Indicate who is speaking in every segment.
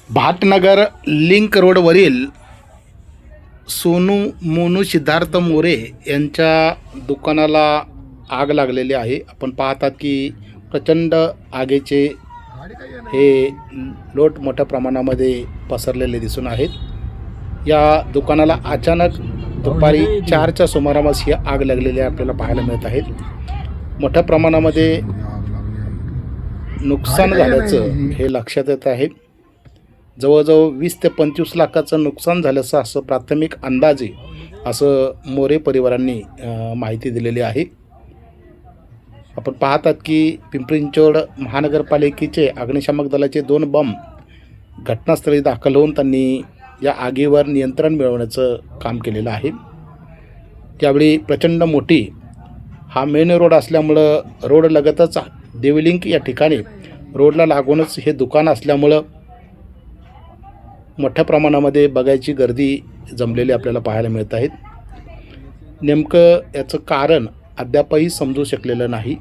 Speaker 1: Bhatnagar link रोडवरील सोनू मोनू सिद्धार्थ मोरे यांच्या दुकानाला आग लागलेली आहे। आपण पाहतात की प्रचंड आगीचे हे लोट मोठ्या प्रमाणामध्ये पसरलेले दिसून आहेत। या दुकानाला अचानक दुपारी 4च्या सुमारास ही आग लागलेली आपल्याला पाहायला मिळत आहे। मोठ्या प्रमाणामध्ये नुकसान झाल्याचं हे लक्षात येत आहे। जवळजवळ 20 ते 25 लाखाचं नुकसान झाल्याचं असं प्राथमिक अंदाजे असं मोरे परिवारांनी माहिती दिलेली आहे। आपण पाहतात की पिंपरी चिंचवड महानगरपालिकेचे अग्निशामक दलाचे 2 बंब घटनास्थळी दाखल होऊन त्यांनी या आगीवर नियंत्रण मिळवण्याचं काम केलेलं आहे। त्यावेळी प्रचंड मोठी हा मेन रोड असल्यामुळं रोड लगतच देवलिंक या ठिकाणी रोडला लागूनच हे दुकान असल्यामुळं मोठ्या प्रमाणामध्ये बघायची गर्दी जमलेली आपल्याला पाहायला मिळत आहेत। नेमकं याचं कारण अद्यापही समजू शकलेलं नाही।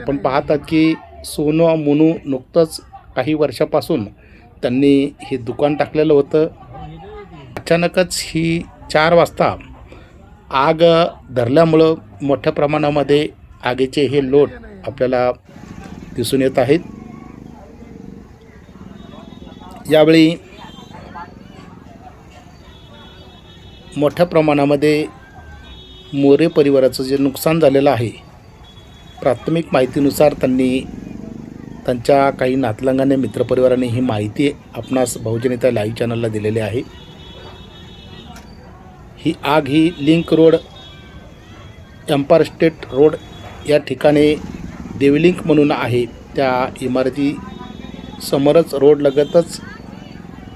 Speaker 1: आपण पाहतात की सोनू मोनू नुकतंच काही वर्षापासून त्यांनी हे दुकान टाकलेलं होतं। अचानकच ही 4 वाजता आग धरल्यामुळं मोठ्या प्रमाणामध्ये आगीचे हे लोट आपल्याला दिसून येत आहेत। यावेळी मोठ्या प्रमाणामध्ये मोरे परिवाराचं जे नुकसान झालेलं आहे, प्राथमिक माहितीनुसार त्यांनी त्यांच्या काही नातलंगाने मित्रपरिवाराने ही माहिती आपणास बहुजनता लाईव्ह चॅनलला दिलेली आहे। ही आग ही link road empire state road या ठिकाणी देवलिंक म्हणून आहे, त्या इमारती समोरच रोड लगतच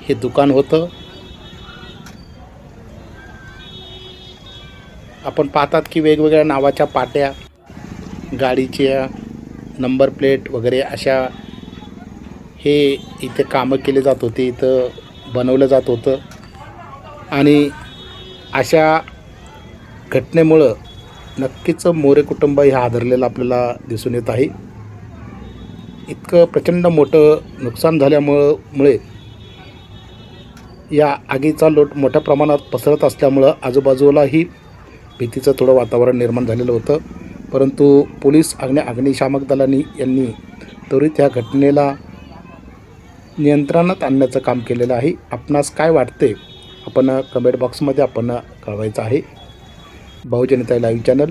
Speaker 1: हे दुकान होतं। आपण पाहतात की वेगवेगळ्या नावाच्या पाट्या, गाडीच्या नंबर प्लेट वगैरे अशा हे इथे कामं केले जात होते, इथं बनवलं जात होतं आणि अशा घटनेमुळं नक्कीच मोरे कुटुंब हे हादरलेलं आपल्याला दिसून येत आहे। इतकं प्रचंड मोठं नुकसान झाल्यामुळे या आगीचा लोट मोठ्या प्रमाणात पसरत असल्यामुळं आजूबाजूलाही भीतीचं थोडं वातावरण निर्माण झालेलं होतं। परंतु पोलीस अग्निशामक दलांनी यांनी त्वरित ह्या घटनेला नियंत्रणात आणण्याचं काम केलेलं आहे। आपणास काय वाटते आपण कमेंट बॉक्समध्ये आपण कळवायचं आहे। बहुजनता लाईव्ह चॅनल